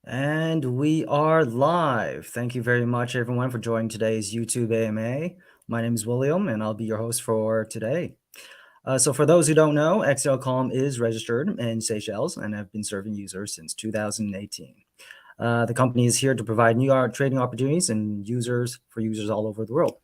And we are live. Thank you very much, everyone, for joining today's YouTube AMA. My name is William, and I'll be your host for today. So, for those who don't know, XLCom is registered in Seychelles and have been serving users since 2018. The company is here to provide new trading opportunities and users for users all over the world.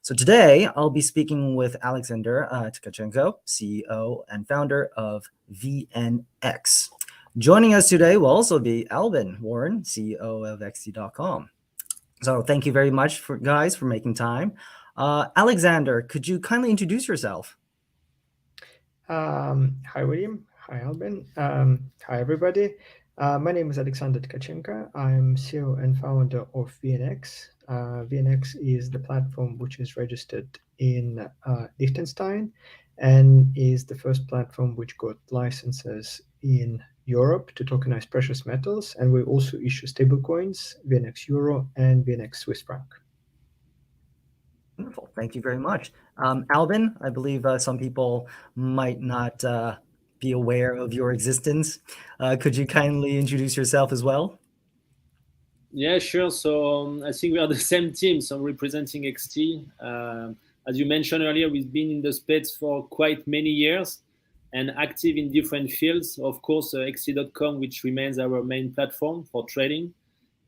So today I'll be speaking with Alexander Tkachenko, CEO and founder of VNX. Joining us today will also be Alvin Warren, CEO of XT.com. So thank you very much for guys for making time. Alexander, could you kindly introduce yourself? Hi, William. Hi, Alban. Hi, everybody. My name is Alexander Tkachenko. I'm CEO and founder of VNX. VNX is the platform which is registered in Liechtenstein and is the first platform which got licenses in Europe to tokenize precious metals. And we also issue stablecoins, VNX Euro and VNX Swiss franc. Wonderful. Thank you very much. Alvin, I believe some people might not be aware of your existence. Could you kindly introduce yourself as well? Yeah, sure. So I think we are the same team. So representing XT. As you mentioned earlier, we've been in the space for quite many years and active in different fields. Of course, XT.com, which remains our main platform for trading.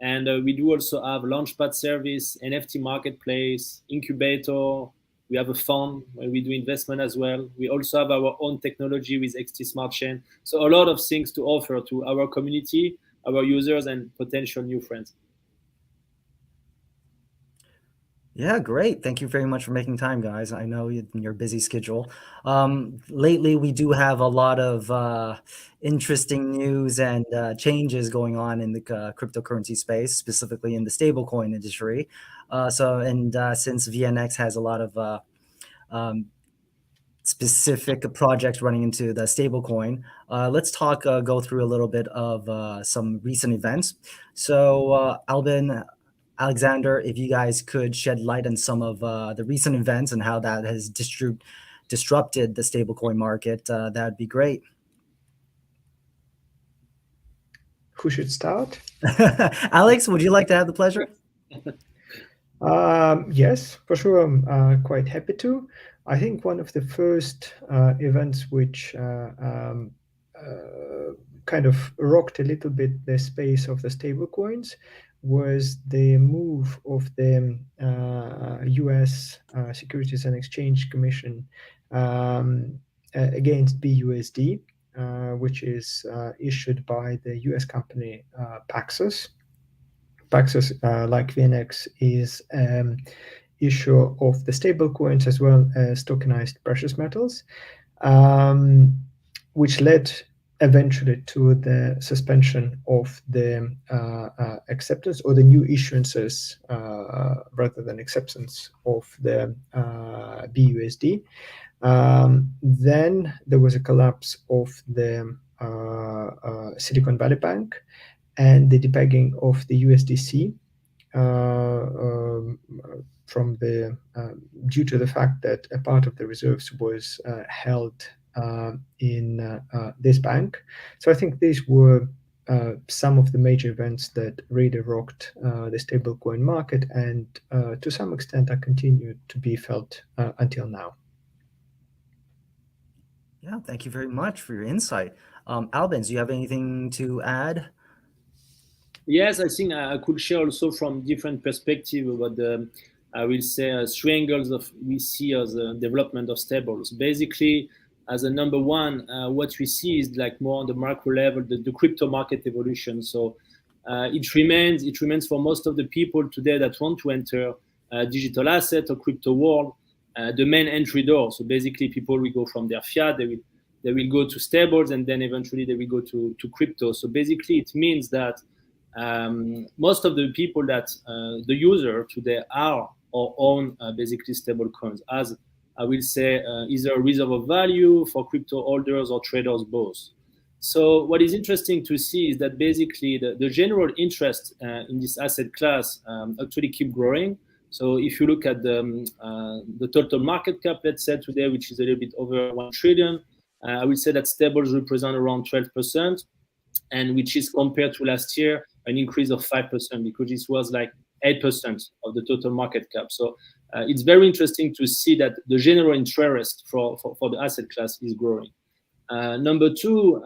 And we do also have launchpad service, NFT marketplace, incubator. We have a fund where we do investment as well. We also have our own technology with XT Smart Chain. So a lot of things to offer to our community, our users, and potential new friends. Yeah, great. Thank you very much for making time, guys. I know in your busy schedule. Lately, we do have a lot of interesting news and changes going on in the cryptocurrency space, specifically in the stablecoin industry. Since VNX has a lot of um, specific projects running into the stablecoin, let's go through a little bit of some recent events. So, Alvin, Alexander, if you guys could shed light on some of the recent events and how that has disrupted the stablecoin market, that'd be great. Who should start? Alex, would you like to have the pleasure? Yes, for sure. I'm quite happy to. I think one of the first events which kind of rocked a little bit the space of the stablecoins was the move of the US Securities and Exchange Commission against BUSD, which is issued by the US company Paxos. Paxos, like VNX, is issuer of the stablecoins as well as tokenized precious metals, which led eventually to the suspension of the acceptance or the new issuances rather than acceptance of the BUSD. Then there was a collapse of the Silicon Valley Bank and the depegging of the USDC from the due to the fact that a part of the reserves was held in this bank. So I think these were some of the major events that really rocked the stablecoin market, and to some extent are continued to be felt until now. Yeah, thank you very much for your insight. Alvin, do you have anything to add? Yes, I think I could share also from different perspective about the, I will say, three angles of we see as a development of stables. Basically, as a number one, what we see is like more on the macro level, the crypto market evolution. So it remains for most of the people today that want to enter digital asset or crypto world, the main entry door. So basically, people will go from their fiat, they will go to stables, and then eventually they will go to crypto. So basically, it means that most of the people that the user today are or own basically stable coins as I will say either a reserve of value for crypto holders or traders both. So what is interesting to see is that basically the general interest in this asset class actually keep growing. So if you look at the total market cap, let's say today, which is a little bit over 1 trillion, I will say that stables represent around 12%, and which is compared to last year an increase of 5% because it was like 8% of the total market cap. So it's very interesting to see that the general interest for the asset class is growing. Number two,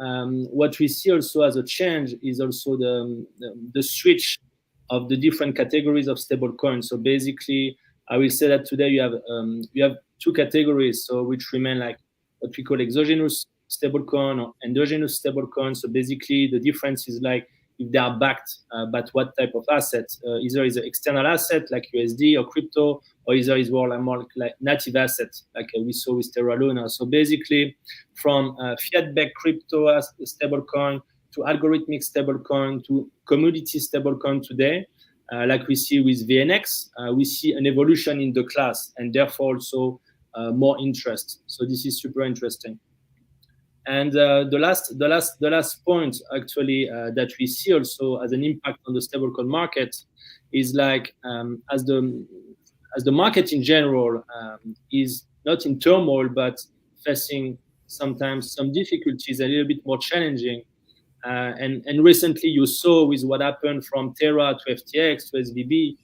what we see also as a change is also the switch of the different categories of stable coins. So basically, I will say that today you have two categories, so which remain like what we call exogenous stablecoin or endogenous stablecoin. So basically, the difference is like if they are backed by what type of asset. Either is an external asset like USD or crypto, or either is more like native asset like we saw with Terra Luna. So basically, from fiat-backed crypto as stablecoin to algorithmic stablecoin to commodity stablecoin today, like we see with VNX, we see an evolution in the class and therefore also more interest. So this is super interesting. And the last point actually that we see also as an impact on the stablecoin market is like as the market in general is not in turmoil but facing sometimes some difficulties, a little bit more challenging. And recently you saw with what happened from Terra to FTX to SVB,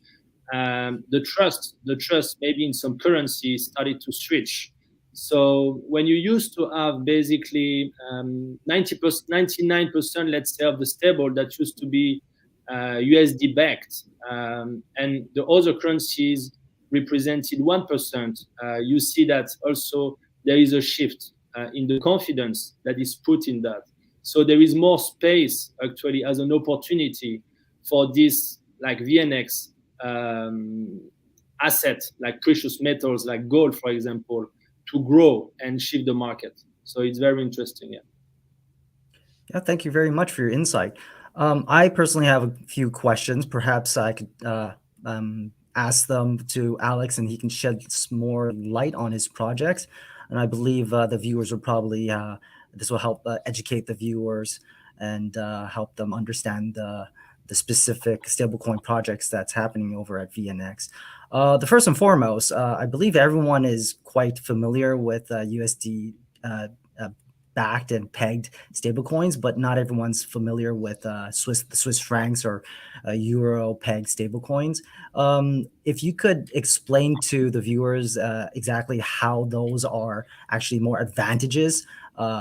the trust maybe in some currencies started to switch. So when you used to have basically 90%, 99%, let's say, of the stable that used to be USD backed, and the other currencies represented 1%, you see that also there is a shift in the confidence that is put in that. So there is more space actually as an opportunity for this like VNX asset, like precious metals, like gold, for example, to grow and shift the market. So it's very interesting. Yeah. Yeah, thank you very much for your insight. I personally have a few questions. Perhaps I could ask them to Alex, and he can shed some more light on his projects. And I believe the viewers will probably this will help educate the viewers and help them understand the specific stablecoin projects that's happening over at VNX. The first and foremost, I believe everyone is quite familiar with USD backed and pegged stablecoins, but not everyone's familiar with the Swiss francs or euro pegged stablecoins. If you could explain to the viewers exactly how those are actually more advantages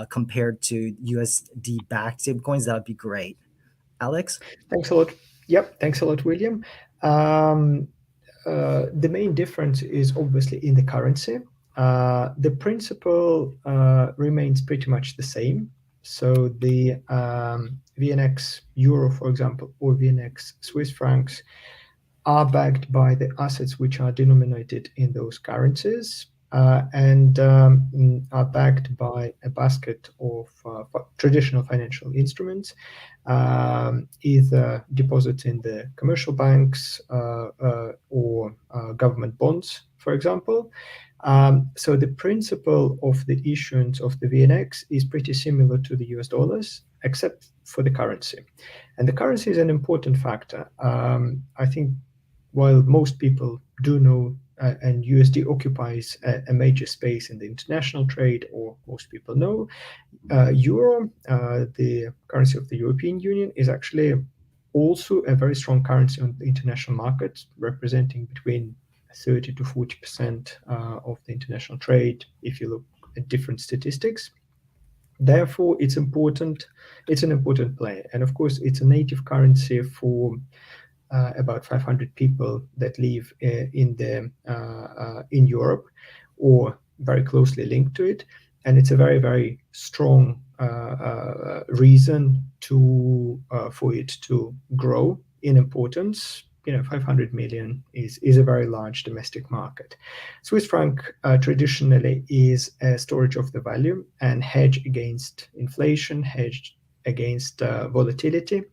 compared to USD backed stablecoins, that would be great. Alex? Thanks a lot. Yep, thanks a lot, William. The main difference is obviously in the currency. The principle remains pretty much the same. So the VNX euro, for example, or VNX Swiss francs are backed by the assets which are denominated in those currencies and are backed by a basket of traditional financial instruments, either deposits in the commercial banks or government bonds, for example. So the principle of the issuance of the VNX is pretty similar to the US dollars, except for the currency. And the currency is an important factor. I think while most people do know and USD occupies a major space in the international trade, or most people know, Euro, the currency of the European Union, is actually also a very strong currency on the international market, representing between 30 to 40% of the international trade, if you look at different statistics. Therefore, it's important. It's an important player, and of course, it's a native currency for about 500 people that live in Europe or very closely linked to it, and it's a very, very strong reason for it to grow in importance. 500 million is a very large domestic market. Swiss franc traditionally is a storage of the value and hedge against inflation, hedge against volatility.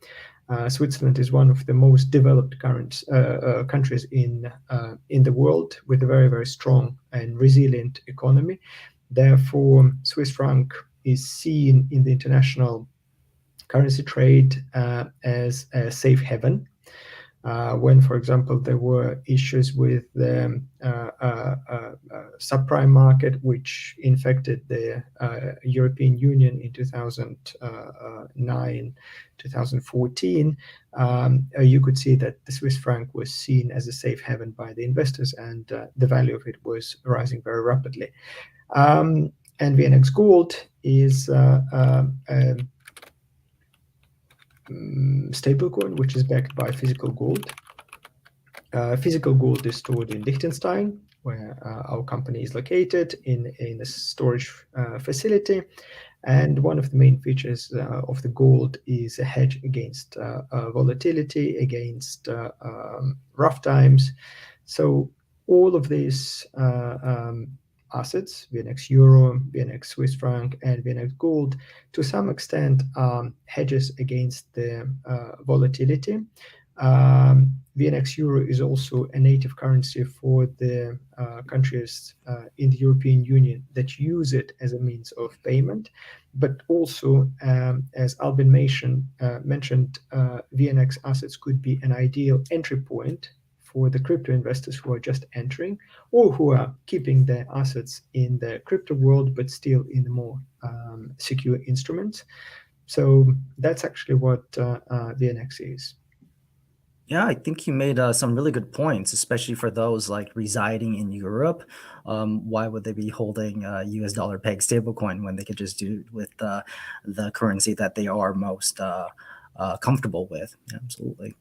Switzerland is one of the most developed countries in the world, with a very, very strong and resilient economy. Therefore, Swiss franc is seen in the international currency trade as a safe haven. When, for example, there were issues with the subprime market, which infected the European Union in 2009, 2014, you could see that the Swiss franc was seen as a safe haven by the investors, and the value of it was rising very rapidly. And VNX Gold is a stablecoin which is backed by physical gold. Physical gold is stored in Liechtenstein, where our company is located in a storage facility. And one of the main features of the gold is a hedge against volatility, against rough times. So all of these assets, VNX Euro, VNX Swiss franc, and VNX Gold, to some extent hedges against the volatility. VNX Euro is also a native currency for the countries in the European Union that use it as a means of payment. But also, as Albin mentioned, VNX assets could be an ideal entry point for the crypto investors who are just entering, or who are keeping their assets in the crypto world, but still in the more secure instruments. So that's actually what VNX is. Yeah, I think you made some really good points, especially for those like residing in Europe. Why would they be holding US dollar peg stablecoin when they could just do it with the currency that they are most comfortable with? Yeah, absolutely.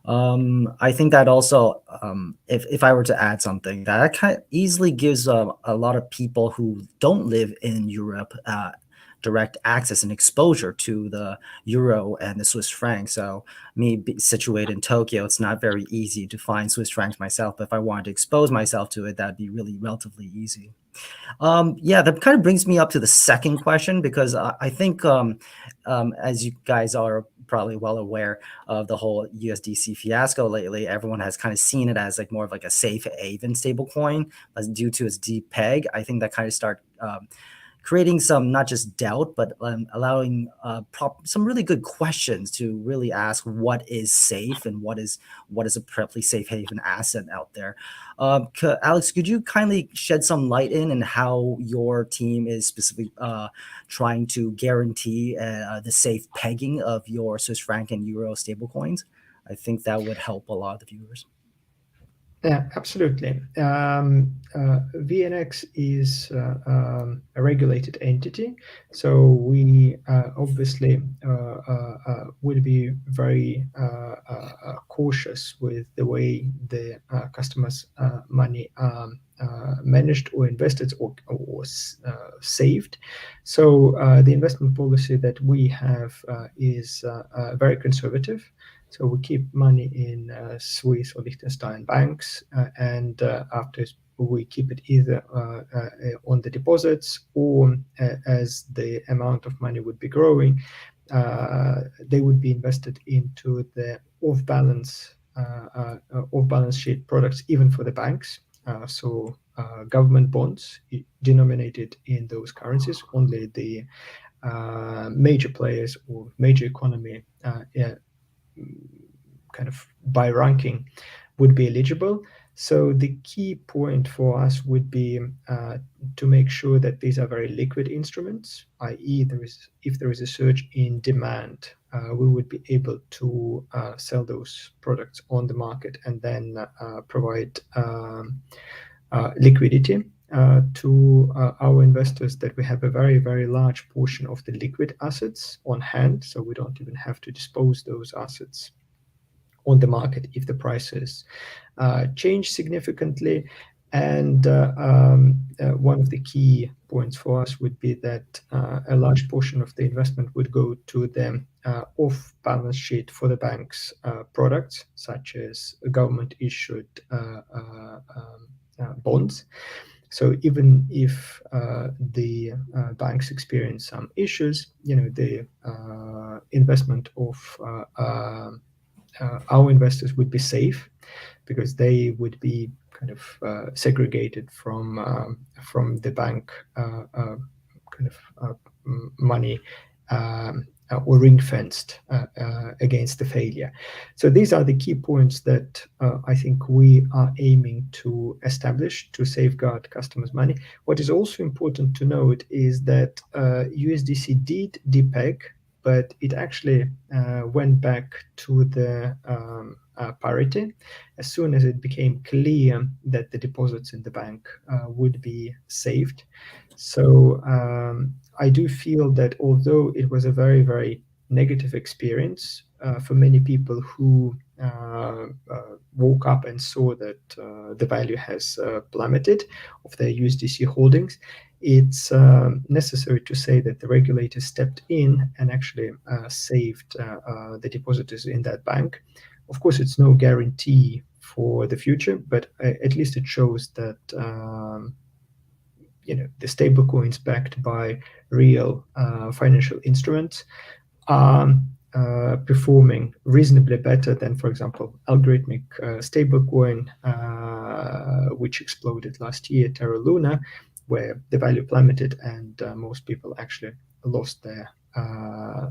I think that also, if I were to add something, that kind of easily gives a lot of people who don't live in Europe direct access and exposure to the euro and the Swiss franc. So me situated in Tokyo, it's not very easy to find Swiss francs myself. But if I wanted to expose myself to it, that'd be really relatively easy. Yeah, that kind of brings me up to the second question, because I think, as you guys are probably well aware of the whole USDC fiasco lately, everyone has kind of seen it as like more of like a safe haven stablecoin, due to its deep peg. I think that kind of start creating some not just doubt, but allowing some really good questions to really ask what is safe and what is a perfectly safe haven asset out there. Alex, could you kindly shed some light in and how your team is specifically trying to guarantee the safe pegging of your Swiss franc and euro stablecoins? I think that would help a lot of the viewers. Yeah, absolutely. VNX is a regulated entity, so we obviously will be very cautious with the way the customers' money managed or invested or saved. So the investment policy that we have is very conservative. So we keep money in Swiss or Liechtenstein banks, and after we keep it either on the deposits, or as the amount of money would be growing, they would be invested into the off-balance sheet products, even for the banks. So government bonds denominated in those currencies. Only the major players or major economy kind of by ranking would be eligible. So the key point for us would be to make sure that these are very liquid instruments, i.e. if there is a surge in demand, we would be able to sell those products on the market and then provide liquidity to our investors, that we have a very, very large portion of the liquid assets on hand, so we don't even have to dispose those assets on the market if the prices change significantly. And one of the key points for us would be that a large portion of the investment would go to the off-balance sheet for the banks products, such as government-issued bonds. So even if the banks experience some issues, the investment of our investors would be safe, because they would be kind of segregated from the bank kind of money or ring-fenced against the failure. So these are the key points that I think we are aiming to establish to safeguard customers' money. What is also important to note is that USDC did depeg, but it actually went back to the parity as soon as it became clear that the deposits in the bank would be saved. So I do feel that although it was a very, very negative experience for many people who woke up and saw that the value has plummeted of their USDC holdings, it's necessary to say that the regulator stepped in and actually saved the depositors in that bank. Of course, it's no guarantee for the future, but at least it shows that the stable coins backed by real financial instruments are performing reasonably better than, for example, algorithmic stablecoin, which exploded last year, Terra Luna, where the value plummeted and most people actually lost their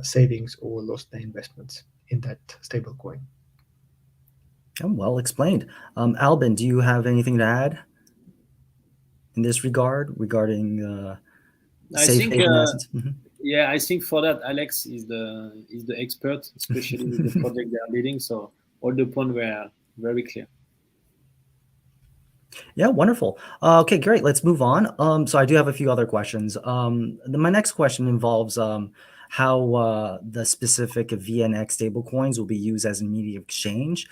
savings or lost their investments in that stablecoin. Oh, well explained. Albin, do you have anything to add in this regard regarding I safe think, haven assets? yeah, I think for that, Alex is the expert, especially with the project they are leading. So all the points were very clear. Yeah, wonderful. Okay, great. Let's move on. So I do have a few other questions. My next question involves how the specific VNX stablecoins will be used as a media of exchange.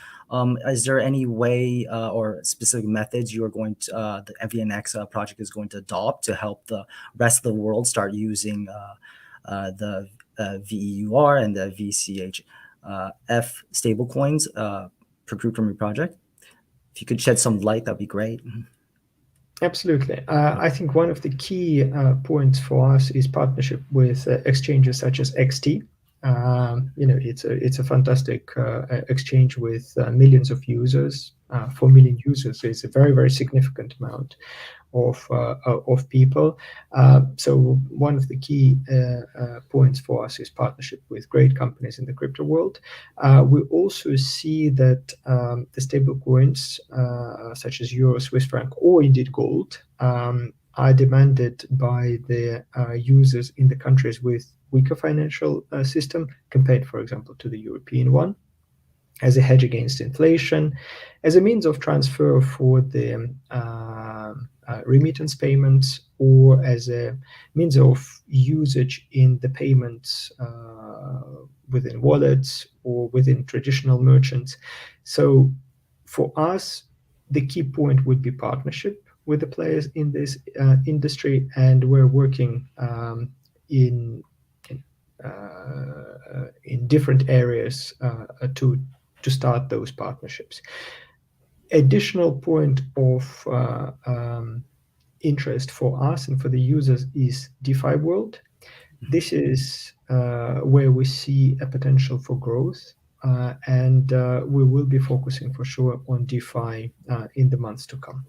Is there any way or specific methods you are going to the VNX project is going to adopt to help the rest of the world start using the VEUR and the VCHF stablecoins procured from your project? If you could shed some light, that'd be great. Absolutely. I think one of the key points for us is partnership with exchanges such as XT. It's a fantastic exchange with millions of users. 4 million users is a very, very significant amount of people. So one of the key points for us is partnership with great companies in the crypto world. We also see that the stable coins such as euro, Swiss franc, or indeed gold are demanded by the users in the countries with weaker financial system compared, for example, to the European one, as a hedge against inflation, as a means of transfer for the remittance payments, or as a means of usage in the payments within wallets or within traditional merchants. So for us, the key point would be partnership with the players in this industry, and we're working in different areas to start those partnerships. Additional point of interest for us and for the users is DeFi world. This is where we see a potential for growth, and we will be focusing for sure on DeFi in the months to come.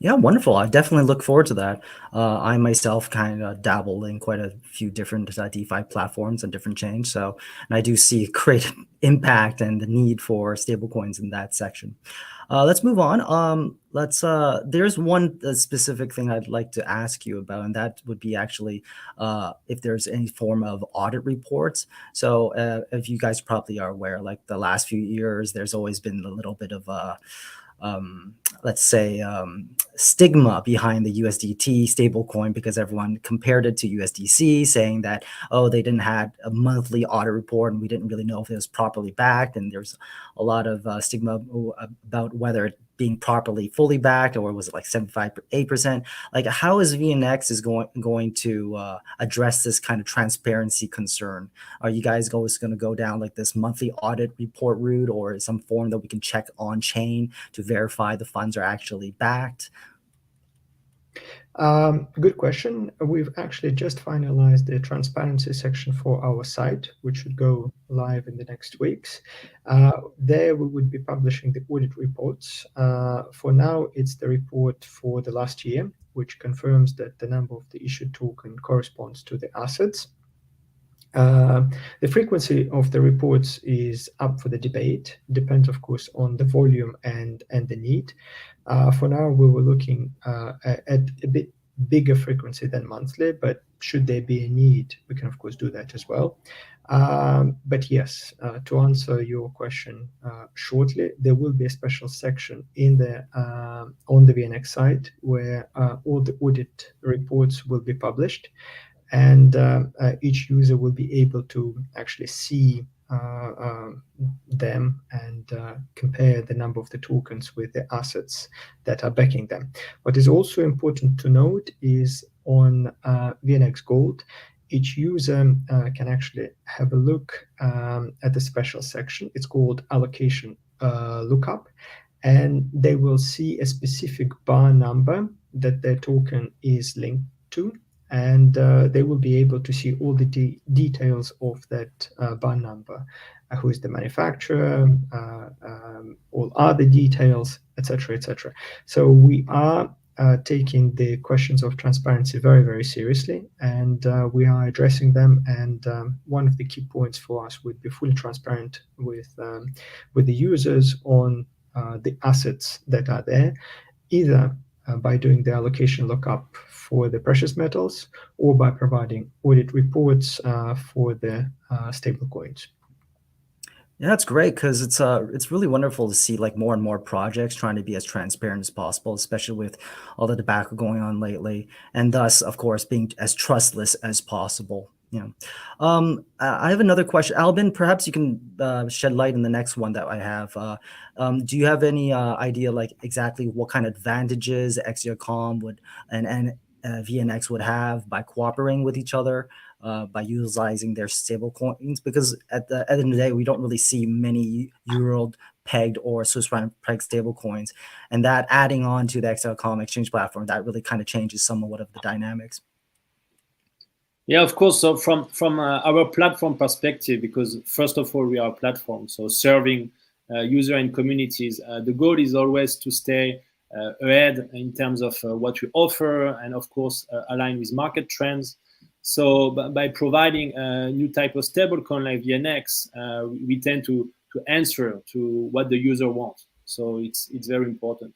Yeah, wonderful. I definitely look forward to that. I myself kind of dabble in quite a few different DeFi platforms and different chains. And I do see great impact and the need for stablecoins in that section. Let's move on. There's one specific thing I'd like to ask you about, and that would be actually if there's any form of audit reports. So if you guys probably are aware, like the last few years, there's always been a little bit of a let's say stigma behind the USDT stablecoin, because everyone compared it to USDC, saying that, oh, they didn't have a monthly audit report and we didn't really know if it was properly backed, and there's a lot of stigma about whether it being properly fully backed, or was it like 75-8%? Like, how is VNX is going to address this kind of transparency concern? Are you guys going to go down like this monthly audit report route, or some form that we can check on chain to verify the funds are actually backed? Good question. We've actually just finalized the transparency section for our site, which should go live in the next weeks. There we would be publishing the audit reports. For now, it's the report for the last year, which confirms that the number of the issued token corresponds to the assets. The frequency of the reports is up for the debate. Depends, of course, on the volume and the need. For now, we were looking at a bit bigger frequency than monthly, but should there be a need, we can of course do that as well. But yes, to answer your question shortly, there will be a special section in the on the VNX site where all the audit reports will be published, and each user will be able to actually see them and compare the number of the tokens with the assets that are backing them. What is also important to note is on VNX Gold, each user can actually have a look at the special section. It's called allocation lookup, and they will see a specific bar number that their token is linked to, and they will be able to see all the details of that bar number, who is the manufacturer, all other details, etc., etc. So we are taking the questions of transparency very, very seriously, and we are addressing them. And one of the key points for us would be fully transparent with the users on the assets that are there, either by doing the allocation lookup for the precious metals or by providing audit reports for the stable coins. Yeah, that's great because it's really wonderful to see like more and more projects trying to be as transparent as possible, especially with all the tobacco going on lately, and thus, of course, being as trustless as possible. I have another question, Albin. Perhaps you can shed light on the next one that I have. Do you have any idea, like exactly what kind of advantages XDR.com would and VNX would have by cooperating with each other? By utilizing their stable coins, because at the end of the day, we don't really see many euro pegged or Swiss franc pegged stable coins, and that adding on to the XL.com exchange platform, that really kind of changes somewhat of the dynamics. Yeah, of course. So from our platform perspective, because first of all, we are a platform, so serving user and communities. The goal is always to stay ahead in terms of what we offer, and of course align with market trends. So by providing a new type of stablecoin like VNX, we tend to answer to what the user wants. So it's very important.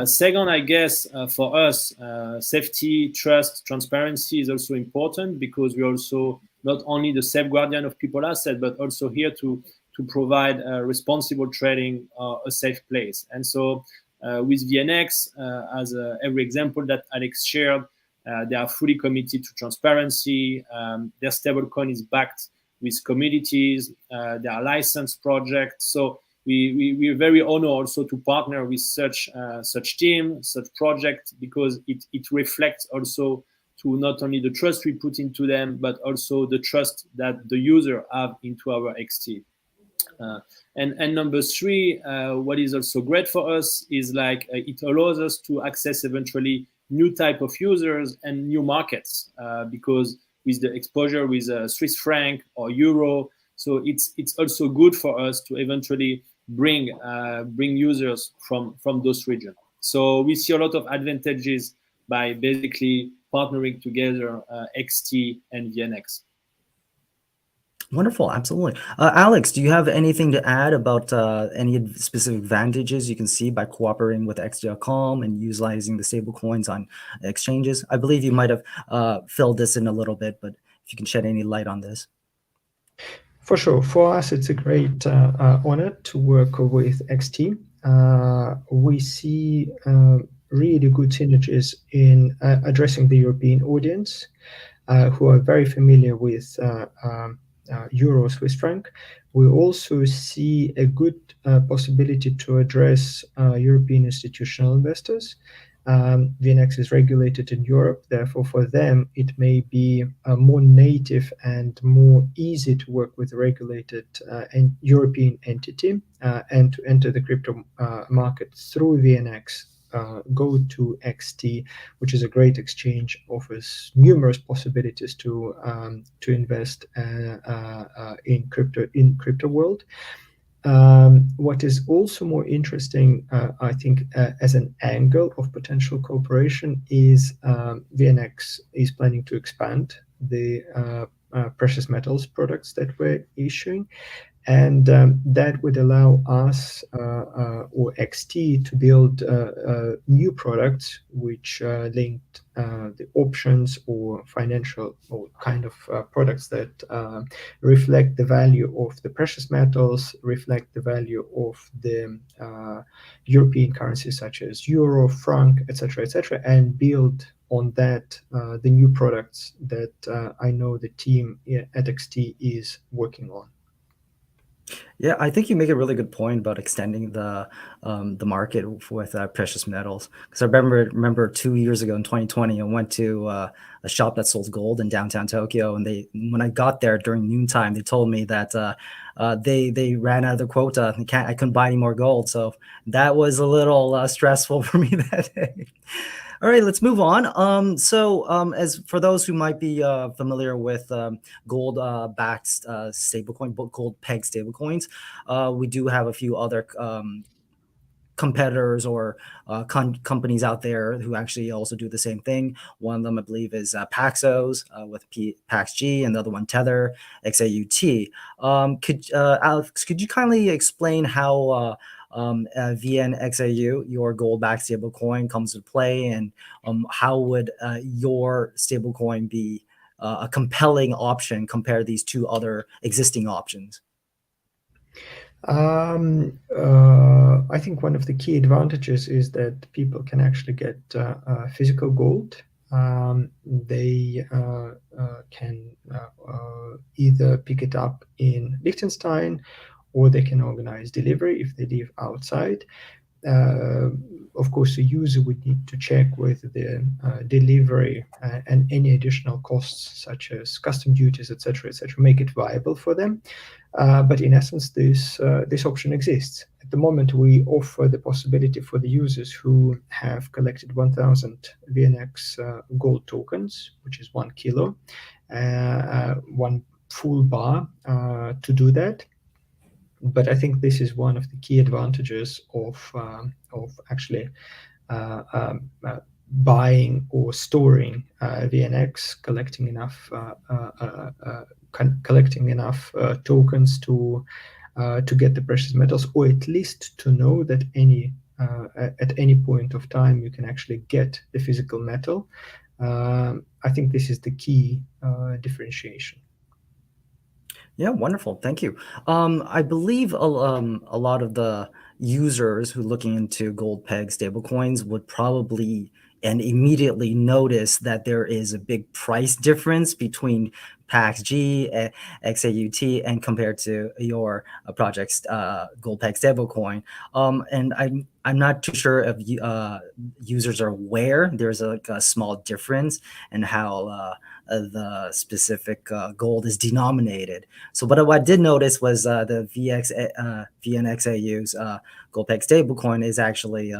Second, I guess for us, safety, trust, transparency is also important, because we're also not only the safeguardian of people asset, but also here to provide responsible trading, a safe place. And so with VNX, as every example that Alex shared, they are fully committed to transparency. Their stablecoin is backed with communities. They are licensed projects. So we are very honored also to partner with such team, such project, because it reflects also to not only the trust we put into them, but also the trust that the user have into our XT. And number three, what is also great for us is like it allows us to access eventually new type of users and new markets, because with the exposure with Swiss franc or euro, so it's also good for us to eventually bring users from those regions. So we see a lot of advantages by basically partnering together, XT and VNX. Wonderful, absolutely. Alex, do you have anything to add about any specific advantages you can see by cooperating with XD.com and utilizing the stable coins on exchanges? I believe you might have filled this in a little bit, but if you can shed any light on this. For sure. For us, it's a great honor to work with XT. We see really good synergies in addressing the European audience, who are very familiar with euro, Swiss franc. We also see a good possibility to address European institutional investors. VNX is regulated in Europe, therefore for them it may be more native and more easy to work with a regulated and European entity and to enter the crypto market through VNX. Go to XT, which is a great exchange, offers numerous possibilities to invest in crypto world. What is also more interesting, I think, as an angle of potential cooperation is VNX is planning to expand the precious metals products that we're issuing. And that would allow us or XT to build new products which linked the options or financial or kind of products that reflect the value of the precious metals, reflect the value of the European currencies such as euro, franc, etc., and build on that the new products that I know the team at XT is working on. Yeah, I think you make a really good point about extending the market with precious metals. Because I remember 2 years ago in 2020, I went to a shop that sold gold in downtown Tokyo, and when I got there during noontime, they told me that they ran out of the quota. And I couldn't buy any more gold, so that was a little stressful for me that day. All right, let's move on. As for those who might be familiar with gold backed stablecoin, gold peg stablecoins, we do have a few other competitors or companies out there who actually also do the same thing. One of them, I believe, is Paxos with PaxG, and the other one, Tether, XAUT. Alex, could you kindly explain how VNXAU, your gold-backed stablecoin, comes to play, and how would your stablecoin be a compelling option compared to these two other existing options? I think one of the key advantages is that people can actually get physical gold. They can either pick it up in Liechtenstein, or they can organize delivery if they live outside. Of course, the user would need to check with the delivery and any additional costs, such as custom duties, etc., make it viable for them. But in essence, this option exists. At the moment, we offer the possibility for the users who have collected 1,000 VNX gold tokens, which is 1 kilo, one full bar to do that. But I think this is one of the key advantages of actually buying or storing VNX, collecting enough tokens to get the precious metals, or at least to know that at any point of time you can actually get the physical metal. I think this is the key differentiation. Yeah, wonderful. Thank you. I believe a lot of the users who looking into gold peg stablecoins would probably and immediately notice that there is a big price difference between PaxG, XAUT, and compared to your project's gold peg stablecoin. And I'm not too sure if users are aware there's like a small difference in how the specific gold is denominated. So, but what I did notice was the VNXAU's gold peg stablecoin is actually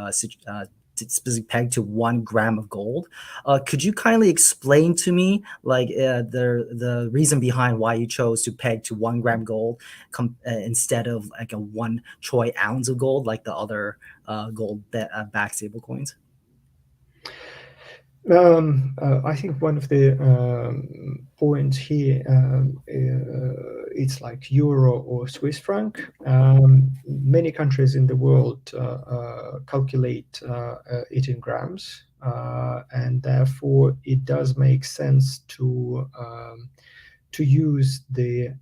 specifically pegged to 1 gram of gold. Could you kindly explain to me, like, the reason behind why you chose to peg to 1 gram gold instead of like a 1 troy ounce of gold, like the other gold backed stablecoins? I think one of the points here, it's like euro or Swiss franc. Many countries in the world calculate it in grams, and therefore it does make sense to use the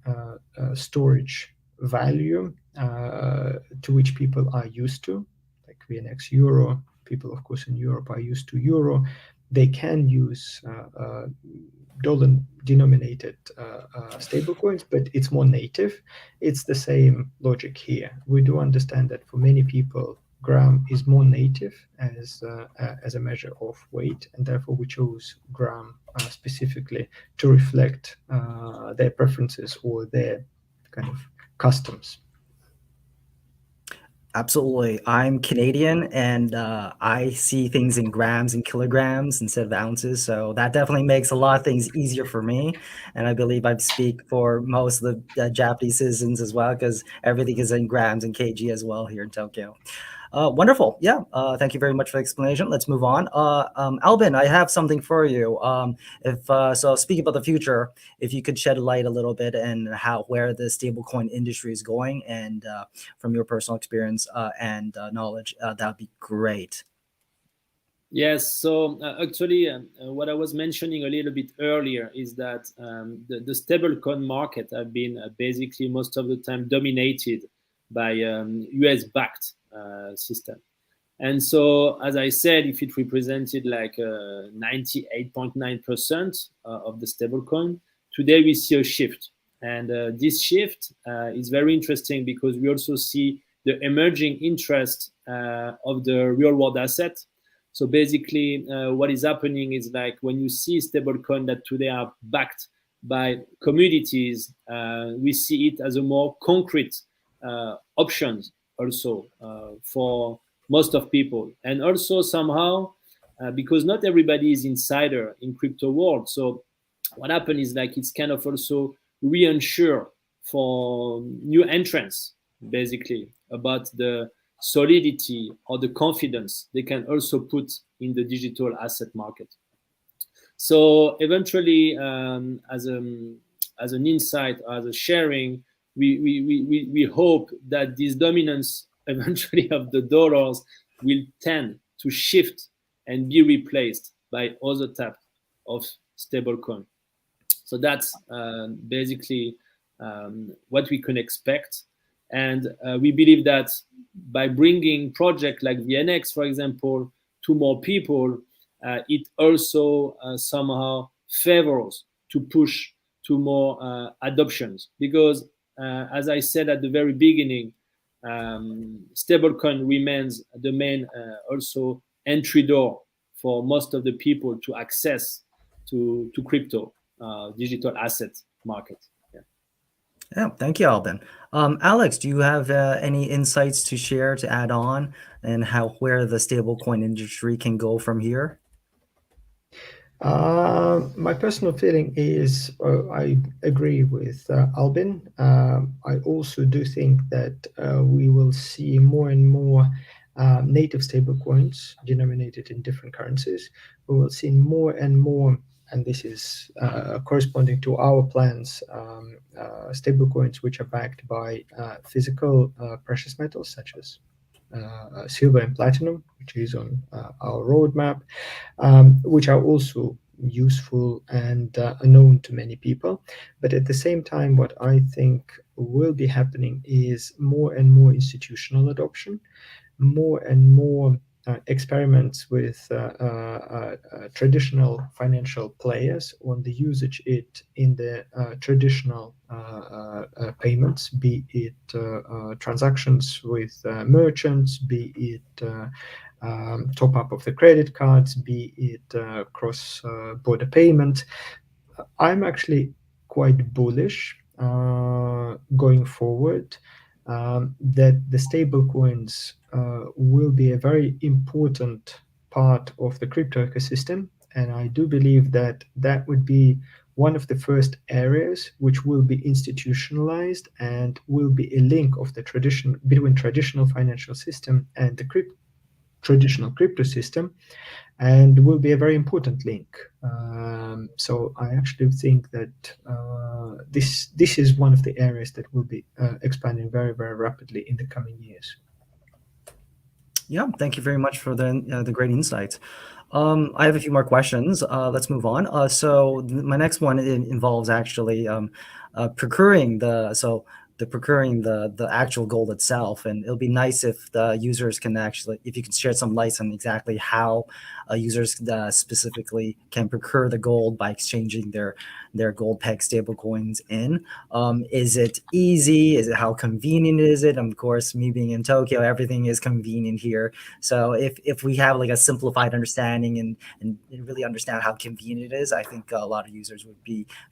storage value to which people are used to, like VNX euro. People, of course, in Europe are used to euro. They can use dollar-denominated stablecoins, but it's more native. It's the same logic here. We do understand that for many people, gram is more native as a measure of weight, and therefore we chose gram specifically to reflect their preferences or their kind of customs. Absolutely. I'm Canadian, and I see things in grams and kilograms instead of ounces. So that definitely makes a lot of things easier for me. And I believe I speak for most of the Japanese citizens as well, because everything is in grams and kg as well here in Tokyo. Wonderful. Yeah. Thank you very much for the explanation. Let's move on. Albin, I have something for you. If so, speaking about the future, if you could shed light a little bit and how where the stablecoin industry is going, and from your personal experience and knowledge, that'd be great. Yes, so actually, what I was mentioning a little bit earlier is that the stablecoin market have been basically most of the time dominated by US backed system. And so, as I said, if it represented like 98.9% of the stablecoin, today we see a shift. And this shift is very interesting because we also see the emerging interest of the real world asset. So basically, what is happening is like when you see stablecoin that today are backed by commodities, we see it as a more concrete options also for most of people, and also somehow because not everybody is insider in crypto world. So what happened is like it's kind of also reinsure for new entrants basically about the solidity or the confidence they can also put in the digital asset market. So eventually, as an insight, as a sharing, we hope that this dominance eventually of the dollars will tend to shift and be replaced by other type of stablecoin. So that's basically what we can expect. And we believe that by bringing project like VNX, for example, to more people, it also somehow favors to push to more adoptions. Because as I said at the very beginning, stablecoin remains the main also entry door for most of the people to access to crypto digital asset market. Yeah. Yeah, thank you, Albin. Alex, do you have any insights to share to add on, and how where the stablecoin industry can go from here? My personal feeling is I agree with Albin. I also do think that we will see more and more native stablecoins denominated in different currencies. We will see more and more, and this is corresponding to our plans, stablecoins which are backed by physical precious metals such as silver and platinum, which is on our roadmap, which are also useful and known to many people. But at the same time, what I think will be happening is more and more institutional adoption, more and more experiments with traditional financial players on the usage it in the traditional payments, be it transactions with merchants, be it top up of the credit cards, be it cross border payment. I'm actually quite bullish going forward that the stable coins will be a very important part of the crypto ecosystem. And I do believe that that would be one of the first areas which will be institutionalized and will be a link of the tradition between traditional financial system and the traditional crypto system, and will be a very important link. So I actually think that this is one of the areas that will be expanding very, very rapidly in the coming years. Yeah, thank you very much for the great insights. I have a few more questions. Let's move on. My next one involves actually procuring the actual gold itself, and it'll be nice if the users can actually, if you can share some lights on exactly how users specifically can procure the gold by exchanging their gold peg stable coins in. Is it easy? Is it how convenient is it? And of course, me being in Tokyo, everything is convenient here. So if we have like a simplified understanding and really understand how convenient it is, I think a lot of users would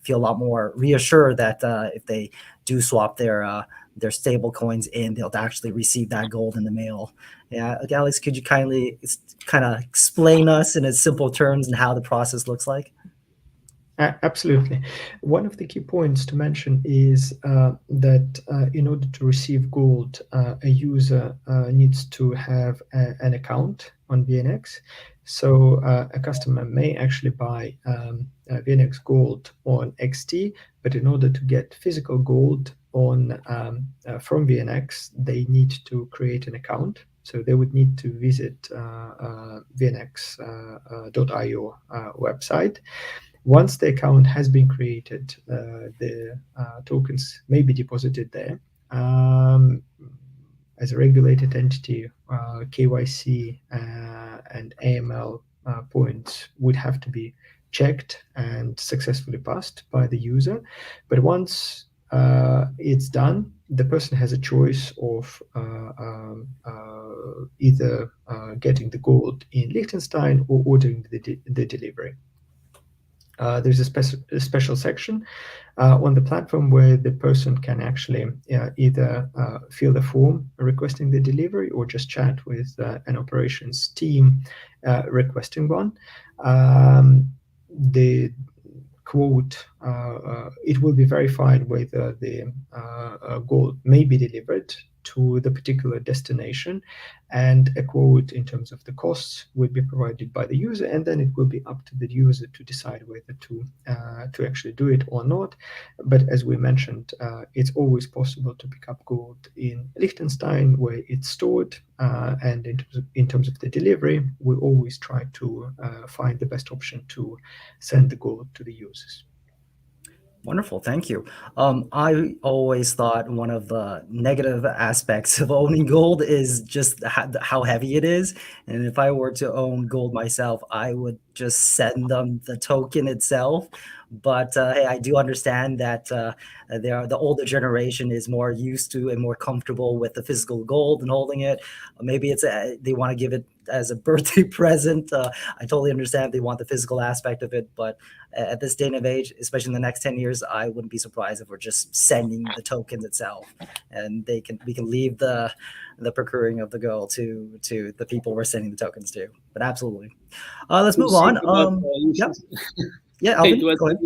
feel a lot more reassured that if they do swap their stable coins in, they'll actually receive that gold in the mail. Yeah, Alex, could you kindly kind of explain us in its simple terms and how the process looks like? Absolutely. One of the key points to mention is that in order to receive gold, a user needs to have an account on VNX. So a customer may actually buy VNX gold on XT, but in order to get physical gold on from VNX, they need to create an account. So they would need to visit VNX.io website. Once the account has been created, the tokens may be deposited there. As a regulated entity, KYC and AML points would have to be checked and successfully passed by the user. But once it's done, the person has a choice of either getting the gold in Liechtenstein or ordering the delivery. There's a special section on the platform where the person can actually either fill the form requesting the delivery or just chat with an operations team requesting one. The quote, it will be verified whether the gold may be delivered to the particular destination, and a quote in terms of the costs will be provided by the user, and then it will be up to the user to decide whether to actually do it or not. But as we mentioned, it's always possible to pick up gold in Liechtenstein where it's stored, and in terms of the delivery, we always try to find the best option to send the gold to the users. Wonderful, thank you. I always thought one of the negative aspects of owning gold is just how heavy it is. And if I were to own gold myself, I would just send them the token itself. But hey, I do understand that the older generation is more used to and more comfortable with the physical gold and holding it. Maybe they want to give it as a birthday present. I totally understand if they want the physical aspect of it, but at this day and age, especially in the next 10 years, I wouldn't be surprised if we're just sending the tokens itself, and we can leave the procuring of the gold to the people we're sending the tokens to. But absolutely. Let's move on. Yep. Yeah, Alvin, go ahead.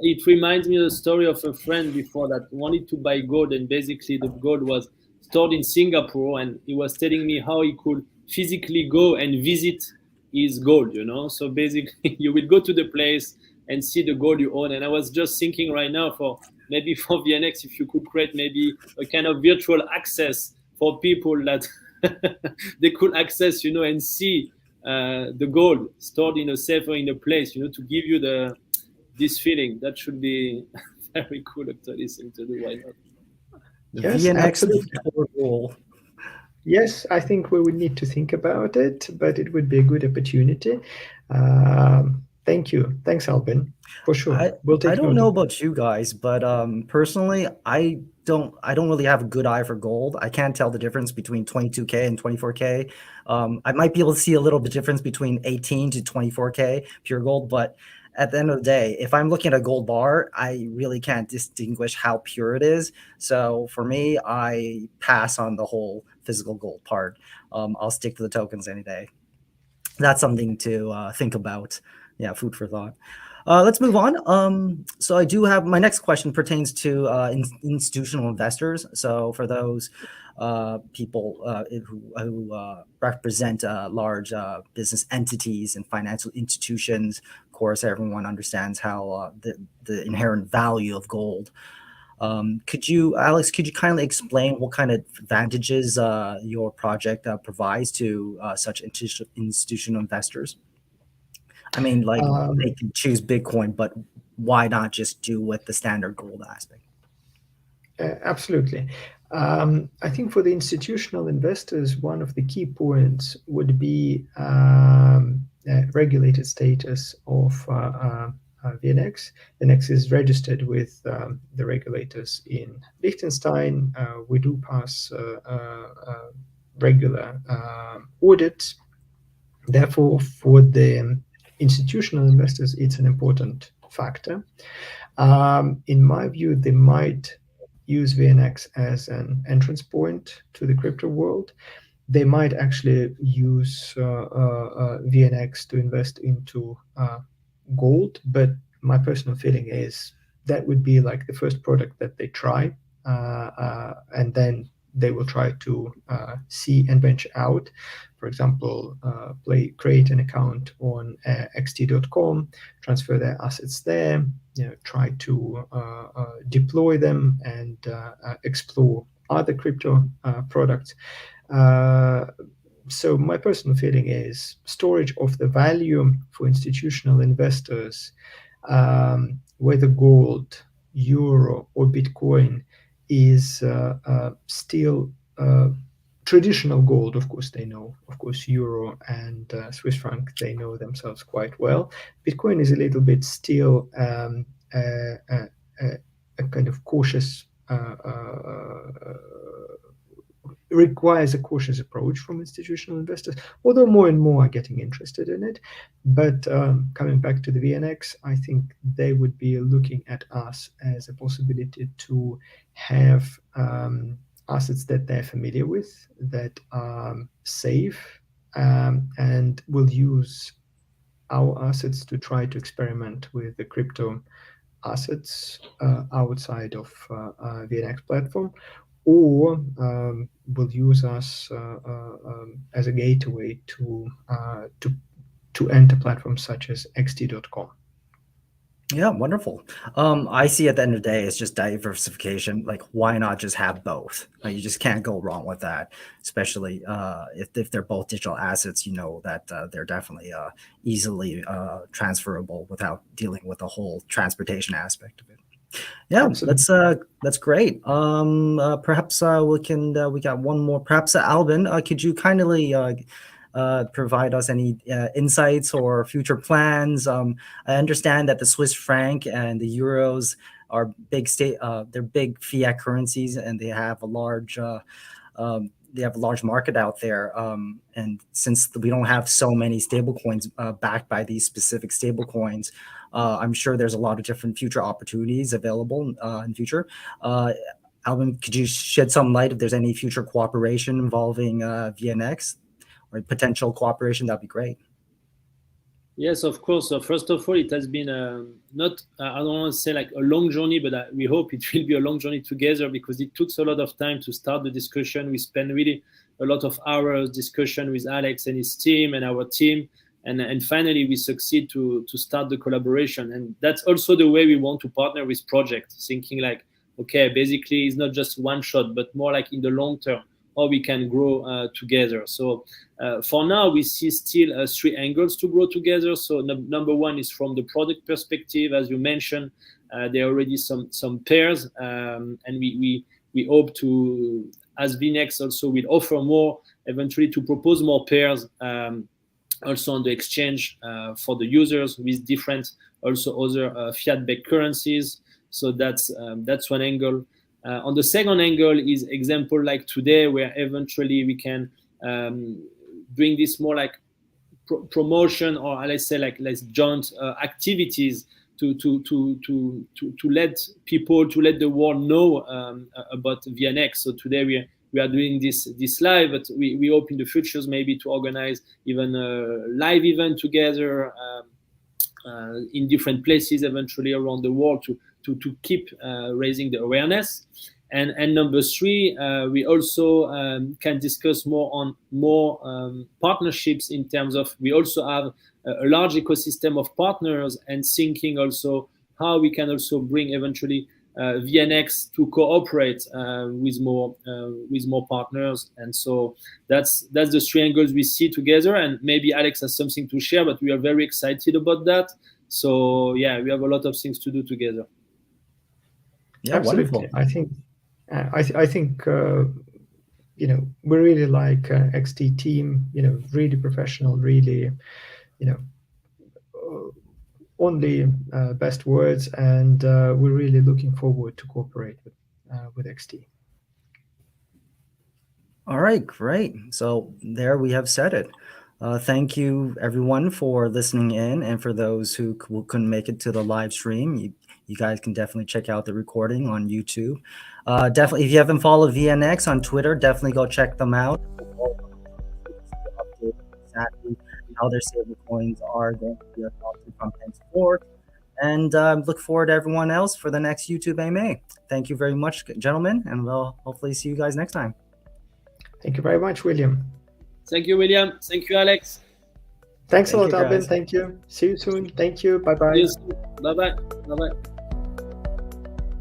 It reminds me of the story of a friend before that wanted to buy gold, and basically the gold was stored in Singapore, and he was telling me how he could physically go and visit his gold, So basically you will go to the place and see the gold you own. And I was just thinking right now for VNX, if you could create maybe a kind of virtual access for people that they could access, and see the gold stored in a safe or in a place, to give you this feeling. That should be very cool actually thing to do. Why not? The Yes, VNX absolutely. goal. Yes, I think we would need to think about it, but it would be a good opportunity. Thank you. Thanks, Albin. For sure. We'll take I don't note know of it. about you guys, but personally, I don't really have a good eye for gold. I can't tell the difference between 22K and 24K. I might be able to see a little bit difference between 18 to 24K pure gold, but at the end of the day, if I'm looking at a gold bar, I really can't distinguish how pure it is. So for me, I pass on the whole physical gold part. I'll stick to the tokens any day. That's something to think about. Yeah, food for thought. Let's move on. So I do have my next question pertains to institutional investors. So for those people who represent large business entities and financial institutions, of course, everyone understands how the inherent value of gold. Alex, could you kindly explain what kind of advantages your project provides to such institutional investors? I mean, like they can choose Bitcoin, but why not just do with the standard gold aspect? Absolutely. I think for the institutional investors, one of the key points would be regulated status of VNX. VNX is registered with the regulators in Liechtenstein. We do pass regular audits. Therefore, for the institutional investors, it's an important factor. In my view, they might use VNX as an entrance point to the crypto world. They might actually use VNX to invest into gold, but my personal feeling is that would be like the first product that they try, and then they will try to see and venture out. For example, create an account on xt.com, transfer their assets there, try to deploy them and explore other crypto products. So my personal feeling is storage of the value for institutional investors, whether gold, euro, or Bitcoin, is still traditional gold. Of course, they know. Of course, euro and Swiss franc, they know themselves quite well. Bitcoin is a little bit still a kind of cautious. Requires a cautious approach from institutional investors, although more and more are getting interested in it. But coming back to the VNX, I think they would be looking at us as a possibility to have assets that they're familiar with, that are safe, and will use our assets to try to experiment with the crypto assets outside of VNX platform, or will use us as a gateway to enter platforms such as xt.com. Yeah, wonderful. I see at the end of the day, it's just diversification. Like, why not just have both? Like, you just can't go wrong with that, especially if they're both digital assets. You know that they're definitely easily transferable without dealing with the whole transportation aspect of it. Yeah, Absolutely. that's great. Perhaps we got one more. Perhaps Albin, could you kindly provide us any insights or future plans? I understand that the Swiss franc and the euros are they're big fiat currencies, and they have a large market out there. And since we don't have so many stable coins backed by these specific stable coins, I'm sure there's a lot of different future opportunities available in future. Alvin, could you shed some light if there's any future cooperation involving VNX or potential cooperation? That'd be great. Yes, of course. So first of all, it has been not, I don't want to say like a long journey, but we hope it will be a long journey together, because it took a lot of time to start the discussion. We spent really a lot of hours discussion with Alex and his team and our team. And finally, we succeed to start the collaboration. And that's also the way we want to partner with projects, thinking like, okay, basically it's not just one shot, but more like in the long term, how we can grow together. So for now, we see still three angles to grow together. So number one is from the product perspective, as you mentioned. There are already some pairs, and we hope to, as VNX also will offer more, eventually to propose more pairs also on the exchange for the users with different also other fiat-backed currencies. So that's one angle. On the second angle is example like today, where eventually we can bring this more like promotion, or let's say like less joint activities to let people, to let the world know about VNX. So today we are doing this live, but we hope in the futures maybe to organize even a live event together in different places eventually around the world to keep raising the awareness. And number three, we also can discuss more partnerships, in terms of we also have a large ecosystem of partners, and thinking also how we can also bring eventually VNX to cooperate with more partners. And so that's the three angles we see together. And maybe Alex has something to share, but we are very excited about that. So yeah, we have a lot of things to do together. Yeah, Absolutely. wonderful. I think we really like XT team. Really professional. Really, only best words, and we're really looking forward to cooperate with XT. All right, great. So there we have said it. Thank you, everyone, for listening in, and for those who couldn't make it to the live stream, you guys can definitely check out the recording on YouTube. Definitely, if you haven't followed VNX on Twitter, definitely go check them out. Update exactly how their stable coins are going to be adopted from henceforth. And look forward to everyone else for the next YouTube AMA. Thank you very much, gentlemen, and we'll hopefully see you guys next time. Thank you very much, William. Thank you, William. Thank you, Alex. Thanks a Thank lot, you, Albin. guys. Thank you. See you soon. Thank you. Bye-bye. See you soon. Bye-bye. Bye-bye.